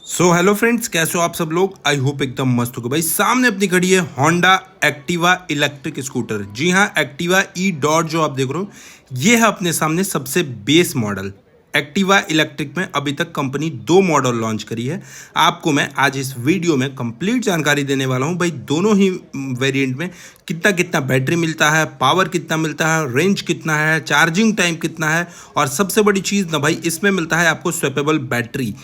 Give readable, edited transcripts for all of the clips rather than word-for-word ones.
Hello friends, कैसे हो आप सब लोग। आई होप एकदम मस्त होगा। भाई सामने अपनी खड़ी है होंडा एक्टिवा इलेक्ट्रिक स्कूटर। जी हाँ, एक्टिवा ई डॉट जो आप देख रहे हो ये है अपने सामने सबसे बेस मॉडल। एक्टिवा इलेक्ट्रिक में अभी तक कंपनी 2 मॉडल लॉन्च करी है। आपको मैं आज इस वीडियो में कंप्लीट जानकारी देने वाला हूं। भाई दोनों ही वेरिएंट में कितना कितना बैटरी मिलता है, पावर कितना मिलता है, रेंज कितना है, चार्जिंग टाइम कितना है, और सबसे बड़ी चीज़ ना भाई इसमें मिलता है आपको स्वैपेबल बैटरी।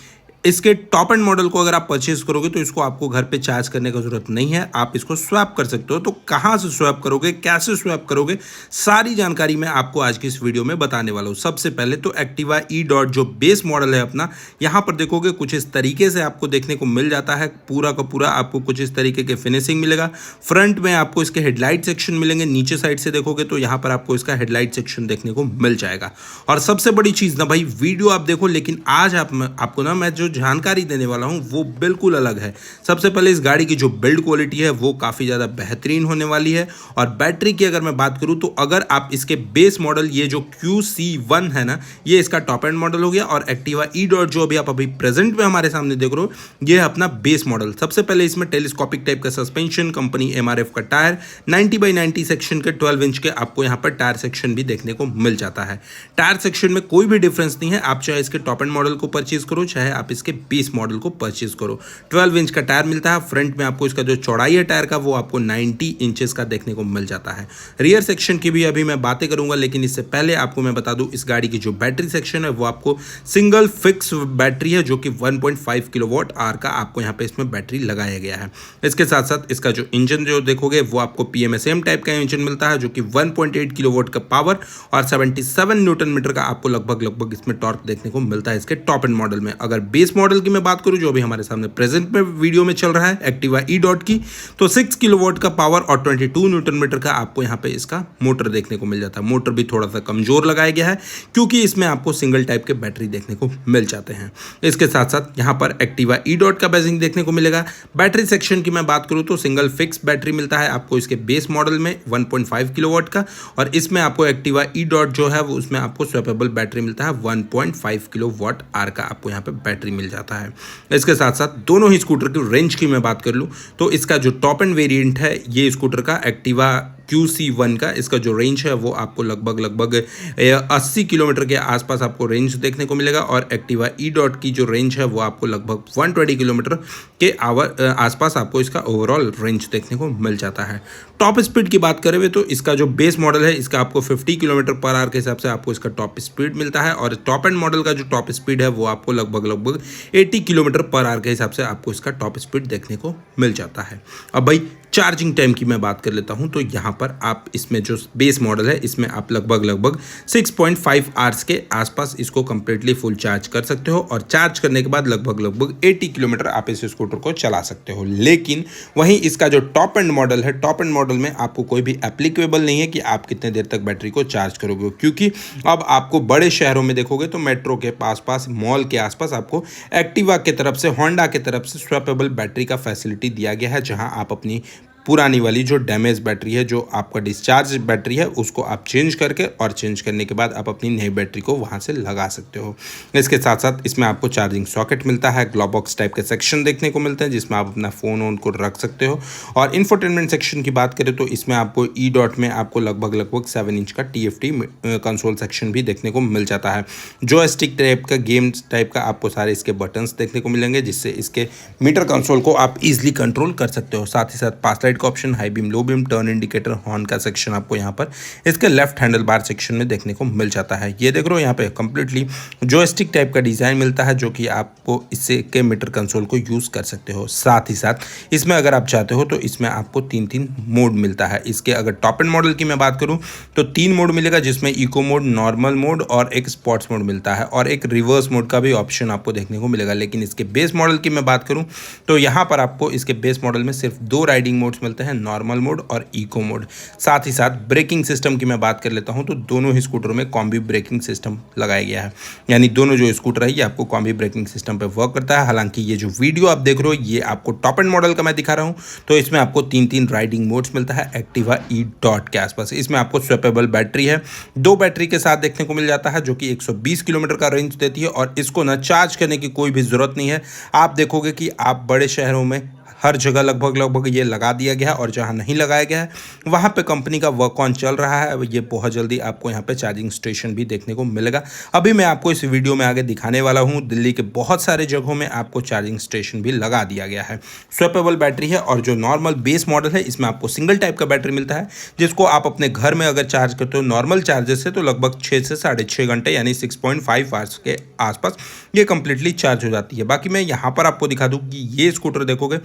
इसके टॉप एंड मॉडल को अगर आप परचेज करोगे तो इसको आपको घर पे चार्ज करने का जरूरत नहीं है, आप इसको स्वैप कर सकते हो। तो कहाँ से स्वैप करोगे, कैसे स्वैप करोगे, सारी जानकारी मैं आपको आज की इस वीडियो में बताने वाला हूँ। सबसे पहले तो एक्टिवा ई डॉट जो बेस मॉडल है अपना, यहाँ पर देखोगे कुछ इस तरीके से आपको देखने को मिल जाता है। पूरा का पूरा आपको कुछ इस तरीके के फिनिशिंग मिलेगा। फ्रंट में आपको इसके हेडलाइट सेक्शन मिलेंगे, नीचे साइड से देखोगे तो यहाँ पर आपको इसका हेडलाइट सेक्शन देखने को मिल जाएगा। और सबसे बड़ी चीज़ ना भाई, वीडियो आप देखो लेकिन आज आपको ना मैं जो जानकारी देने वाला हूं वो बिल्कुल अलग है। सबसे पहले इस गाड़ी की जो बिल्ड क्वालिटी है वो काफ़ी ज़्यादा बेहतरीन होने वाली है। और बैटरी की अगर मैं बात करूं तो अगर आप इसके बेस मॉडल ये जो QC1 है ना, ये इसका टॉप एंड मॉडल हो गया। और एक्टिवा ई डॉट जो अभी प्रेजेंट में हमारे सामने देख रहे हो ये है अपना बेस मॉडल। सबसे पहले इसमें टेलीस्कोपिक टाइप का सस्पेंशन, कंपनी MRF का टायर, 90/90 सेक्शन के 12 इंच के आपको यहाँ पर टायर सेक्शन भी देखने को मिल जाता है। टायर सेक्शन में कोई भी डिफरेंस नहीं है, आप चाहे इसके टॉप एंड मॉडल को परचेज करो चाहे आप इसके बेस मॉडल को परचेज करो। 12 इंच का टायर मिलता है। फ्रंट में आपको इसका जो चौड़ाई है टायर का वो आपको 90 इंचेस का देखने को मिल जाता है। रियर सेक्शन की भी अभी मैं बातें करूंगा, लेकिन इससे पहले आपको मैं बता दूं इस गाड़ी की जो बैटरी सेक्शन है वो आपको सिंगल फिक्स बैटरी है जो कि 1.5 किलोवाट आवर का आपको यहाँ पे इसमें बैटरी लगाया गया है। इसके साथ साथ इसका जो इंजन जो देखोगे वो आपको PMSM टाइप का इंजन मिलता है जो कि 1.8 किलोवाट का पावर और 77 न्यूटन मीटर का आपको लगभग इसमें टॉर्क देखने को मिलता है इसके टॉप एंड मॉडल में। अगर बेस मॉडल की मैं बात करूं जो अभी हमारे सामने प्रेजेंट में वीडियो में चल रहा है एक्टिवा ई डॉट की, तो 6 किलोवाट का पावर और 22 न्यूटन मीटर का आपको यहाँ पे इसका मोटर देखने को मिल जाता है। मोटर भी थोड़ा सा कमजोर लगाया गया है क्योंकि इसमें आपको सिंगल टाइप के बैटरी देखने को मिल जाते हैं। इसके साथ साथ यहाँ पर एक्टिवा ई डॉट का बेसिंग देखने को मिलेगा। बैटरी सेक्शन की मैं बात करूँ तो सिंगल फिक्स बैटरी मिलता है आपको इसके बेस मॉडल में 1.5 किलोवाट का, और इसमें आपको एक्टिवा ई डॉट जो है वो उसमें आपको स्वैपेबल बैटरी मिलता है 1.5 किलोवाट आवर का आपको यहाँ पे बैटरी मिल जाता है। इसके साथ साथ दोनों ही स्कूटर की रेंज की मैं बात कर लूँ तो इसका जो टॉप एंड वेरिएंट है ये स्कूटर का एक्टिवा QC1 का, इसका जो रेंज है वो आपको लगभग 80 किलोमीटर के आसपास आपको रेंज देखने को मिलेगा। और एक्टिवा ई डॉट की जो रेंज है वो आपको लगभग 120 किलोमीटर के आसपास आपको इसका ओवरऑल रेंज देखने को मिल जाता है। टॉप स्पीड की बात करें तो इसका जो बेस मॉडल है इसका आपको 50 किलोमीटर पर आवर के हिसाब से आपको इसका टॉप स्पीड मिलता है। और टॉप एंड मॉडल का जो टॉप स्पीड है वो आपको लगभग 80 किलोमीटर पर आवर के हिसाब से आपको इसका टॉप स्पीड देखने को मिल जाता है। अब भाई चार्जिंग टाइम की मैं बात कर लेता हूं तो यहाँ पर आप इसमें जो बेस मॉडल है इसमें आप लगभग 6.5 आवर्स के आसपास इसको कंप्लीटली फुल चार्ज कर सकते हो। और चार्ज करने के बाद लगभग 80 किलोमीटर आप इस स्कूटर को चला सकते हो। लेकिन वहीं इसका जो टॉप एंड मॉडल है, टॉप एंड मॉडल में आपको कोई भी एप्लीकेबल नहीं है कि आप कितने देर तक बैटरी को चार्ज करोगे, क्योंकि अब आपको बड़े शहरों में देखोगे तो मेट्रो के पास मॉल के आसपास आपको एक्टिवा की तरफ से, होंडा की तरफ से स्वैपेबल बैटरी का फैसिलिटी दिया गया है, जहां आप अपनी पुरानी वाली जो डैमेज बैटरी है, जो आपका डिस्चार्ज बैटरी है, उसको आप चेंज करके और चेंज करने के बाद आप अपनी नई बैटरी को वहां से लगा सकते हो। इसके साथ साथ इसमें आपको चार्जिंग सॉकेट मिलता है, ग्लोव बॉक्स टाइप के सेक्शन देखने को मिलते हैं जिसमें आप अपना फ़ोन ऑन को रख सकते हो। और इंफोटेनमेंट सेक्शन की बात करें तो इसमें आपको ई डॉट में आपको लगभग 7 इंच का TFT कंसोल सेक्शन भी देखने को मिल जाता है। जो स्टिक टाइप का, गेम्स टाइप का आपको सारे इसके बटन्स देखने को मिलेंगे जिससे इसके मीटर कंसोल को आप इजिली कंट्रोल कर सकते हो। साथ ही साथ पास लाइट का option, high beam, low beam, turn indicator, horn का सेक्शन आपको यहाँ पर इसके लेफ्ट हैंडल बार सेक्शन में देखने को मिल जाता है। ये देख रहे हो यहाँ पे कंप्लीटली जॉयस्टिक टाइप का डिजाइन मिलता है जो कि आपको इससे के मीटर कंसोल को यूज कर सकते हो। साथ ही साथ इसमें अगर आप चाहते हो तो इसमें आपको 3 मोड मिलता है। इसके अगर टॉप एंड मॉडल की मैं बात करूँ तो 3 मोड मिलेगा जिसमें इको मोड, नॉर्मल मोड और एक स्पोर्ट्स मोड मिलता है, और एक रिवर्स मोड का भी ऑप्शन आपको देखने को मिलेगा। लेकिन इसके बेस मॉडल की मैं बात करूँ तो यहाँ पर आपको इसके बेस मॉडल में सिर्फ 2 राइडिंग मोड्स मिलते हैं, नॉर्मल मोड और इको मोड। साथ ही साथ ब्रेकिंग सिस्टम की मैं बात कर लेता हूं तो दोनों ही स्कूटर में कॉम्बी ब्रेकिंग सिस्टम लगाया गया है, यानी दोनों जो स्कूटर है ये आपको कॉम्बी ब्रेकिंग सिस्टम पे वर्क करता है। हालांकि ये जो वीडियो आप देख रहे हो ये आपको टॉप एंड मॉडल का मैं दिखा रहा हूँ, तो इसमें आपको 3 राइडिंग मोड्स मिलता है एक्टिवा ई डॉट के आसपास। इसमें आपको स्वैपेबल बैटरी है, 2 बैटरी के साथ देखने को मिल जाता है, जो कि 120 किलोमीटर का रेंज देती है। और इसको ना चार्ज करने की कोई भी ज़रूरत नहीं है। आप देखोगे कि आप बड़े शहरों में हर जगह लगभग ये लगा दिया गया है, और जहां नहीं लगाया गया है वहां पे कंपनी का वर्क ऑन चल रहा है। ये बहुत जल्दी आपको यहां पे चार्जिंग स्टेशन भी देखने को मिलेगा। अभी मैं आपको इस वीडियो में आगे दिखाने वाला हूं, दिल्ली के बहुत सारे जगहों में आपको चार्जिंग स्टेशन भी लगा दिया गया है। स्वैपेबल बैटरी है, और जो नॉर्मल बेस मॉडल है इसमें आपको सिंगल टाइप का बैटरी मिलता है, जिसको आप अपने घर में अगर चार्ज करते हो नॉर्मल चार्जर से तो लगभग 6 से 6.5 घंटे यानी 6.5 आवर्स के आसपास ये कंप्लीटली चार्ज हो जाती है। बाकी मैं यहाँ पर आपको दिखा दूँ कि ये स्कूटर देखोगे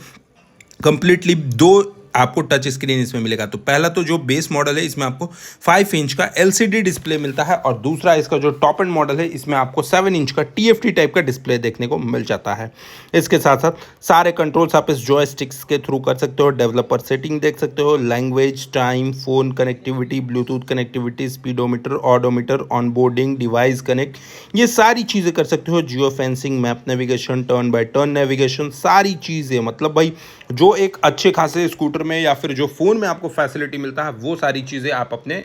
कंप्लीटली 2 आपको टच स्क्रीन इसमें मिलेगा। तो पहला तो जो बेस मॉडल है इसमें आपको 5 इंच का LCD डिस्प्ले मिलता है, और दूसरा इसका जो टॉप एंड मॉडल है इसमें आपको 7 इंच का TFT टाइप का डिस्प्ले देखने को मिल जाता है। इसके साथ साथ सारे कंट्रोल्स आप इस जॉयस्टिक्स के थ्रू कर सकते हो। डेवलपर सेटिंग देख सकते हो, language, time, phone connectivity, Bluetooth connectivity, speedometer, odometer, onboarding, device connect, ये सारी चीज़ें कर सकते हो। Geo fencing, map navigation, turn by turn navigation, सारी चीज़ें, मतलब भाई जो एक अच्छे खासे स्कूटर में या फिर जो फ़ोन में आपको फैसिलिटी मिलता है वो सारी चीज़ें आप अपने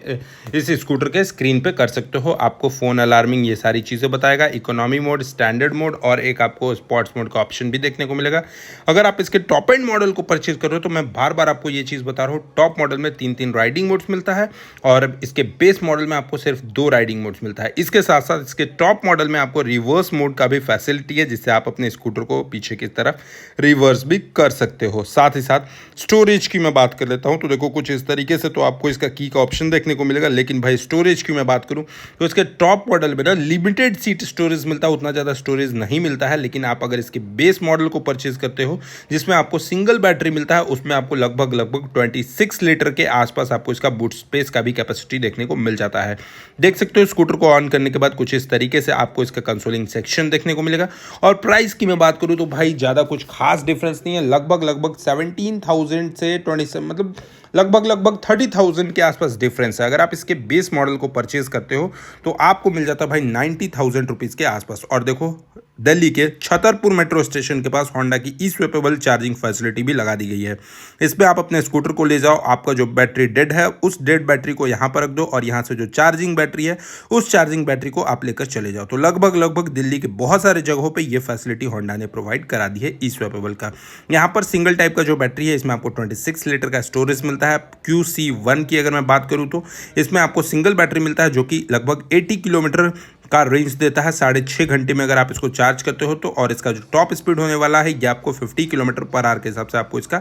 इस स्कूटर के स्क्रीन पे कर सकते हो। आपको फ़ोन अलार्मिंग ये सारी चीज़ें बताएगा। इकोनॉमी मोड, स्टैंडर्ड मोड और एक आपको स्पोर्ट्स मोड का ऑप्शन भी देखने को मिलेगा। अगर आप इसके टॉप एंड मॉडल को परचेज कर रहे हो तो मैं बार बार आपको ये चीज़ बता रहा हूँ, टॉप मॉडल में 3 राइडिंग मोड्स मिलता है, और इसके बेस मॉडल में आपको सिर्फ 2 राइडिंग मोड्स मिलता है। इसके साथ साथ इसके टॉप मॉडल में आपको रिवर्स मोड का भी फैसिलिटी है, जिससे आप अपने स्कूटर को पीछे की तरफ रिवर्स भी कर सकते हो। साथ ही साथ स्टोरेज की मैं बात कर लेता हूं, तो देखो कुछ इस तरीके से तो आपको इसका की का ऑप्शन देखने को मिलेगा। लेकिन भाई स्टोरेज की मैं बात करूं तो इसके टॉप मॉडल में ना लिमिटेड सीट स्टोरेज मिलता है, उतना ज़्यादा स्टोरेज नहीं मिलता है। लेकिन आप अगर इसके बेस मॉडल को परचेज करते हो जिसमें आपको सिंगल बैटरी मिलता है, उसमें आपको लगभग 26 लीटर के आसपास आपको इसका बूट स्पेस का भी कैपेसिटी देखने को मिल जाता है। देख सकते हो स्कूटर को ऑन करने के बाद कुछ इस तरीके से आपको इसका कंसोलिंग सेक्शन देखने को मिलेगा। और प्राइस की मैं बात करूं तो भाई ज़्यादा कुछ खास डिफरेंस नहीं है, लगभग 17,000 से 27 मतलब लगभग 30,000 के आसपास डिफरेंस है। अगर आप इसके बेस मॉडल को परचेज करते हो तो आपको मिल जाता है भाई 90,000 रुपीज़ के आसपास। और देखो दिल्ली के छतरपुर मेट्रो स्टेशन के पास होंडा की ई स्वैपेबल चार्जिंग फैसिलिटी भी लगा दी गई है। इस पर आप अपने स्कूटर को ले जाओ, आपका जो बैटरी डेड है उस डेड बैटरी को यहाँ पर रख दो, और यहाँ से जो चार्जिंग बैटरी है उस चार्जिंग बैटरी को आप लेकर चले जाओ। तो लगभग दिल्ली के बहुत सारे जगहों पे ये फैसिलिटी होंडा ने प्रोवाइड करा दी है ई स्वैपेबल का। यहाँ पर सिंगल टाइप का जो बैटरी है इसमें आपको 26 लीटर का स्टोरेज मिलता है। QC1 की अगर मैं बात करूँ तो इसमें आपको सिंगल बैटरी मिलता है, जो कि लगभग 80 किलोमीटर का रेंज देता है 6.5 घंटे में अगर आप इसको चार्ज करते हो तो। और इसका जो टॉप स्पीड होने वाला है ये आपको 50 किलोमीटर पर आवर के हिसाब से आपको इसका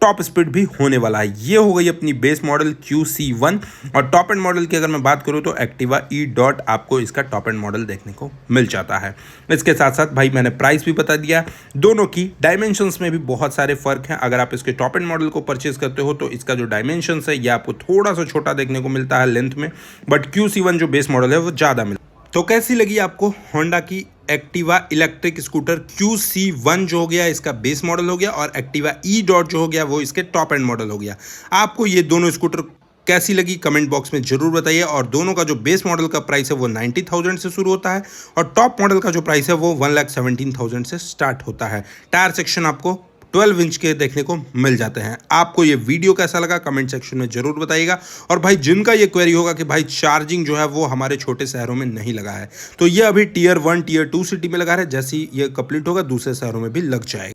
टॉप स्पीड भी होने वाला है। ये हो गई अपनी बेस मॉडल QC1। और टॉप एंड मॉडल की अगर मैं बात करूँ तो एक्टिवा ई डॉट आपको इसका टॉप एंड मॉडल देखने को मिल जाता है। इसके साथ साथ भाई मैंने प्राइस भी बता दिया, दोनों की डायमेंशंस में भी बहुत सारे फर्क हैं। अगर आप इसके टॉप एंड मॉडल को परचेज करते हो तो इसका जो डायमेंशंस है ये आपको थोड़ा सा छोटा देखने को मिलता है लेंथ में, बट QC1 जो बेस मॉडल है वो ज़्यादा मिलता है। तो कैसी लगी आपको होंडा की एक्टिवा इलेक्ट्रिक स्कूटर QC1 जो हो गया इसका बेस मॉडल हो गया, और एक्टिवा ई डॉट जो हो गया वो इसके टॉप एंड मॉडल हो गया। आपको ये दोनों स्कूटर कैसी लगी कमेंट बॉक्स में जरूर बताइए। और दोनों का जो बेस मॉडल का प्राइस है वो 90,000 से शुरू होता है, और टॉप मॉडल का जो प्राइस है वो 1,17,000 से स्टार्ट होता है। टायर सेक्शन आपको 12 इंच के देखने को मिल जाते हैं। आपको ये वीडियो कैसा लगा कमेंट सेक्शन में जरूर बताइएगा। और भाई जिनका ये क्वेरी होगा कि भाई चार्जिंग जो है वो हमारे छोटे शहरों में नहीं लगा है, तो ये अभी Tier 1 Tier 2 सिटी में लगा है, जैसे ही ये कंप्लीट होगा दूसरे शहरों में भी लग जाएगा।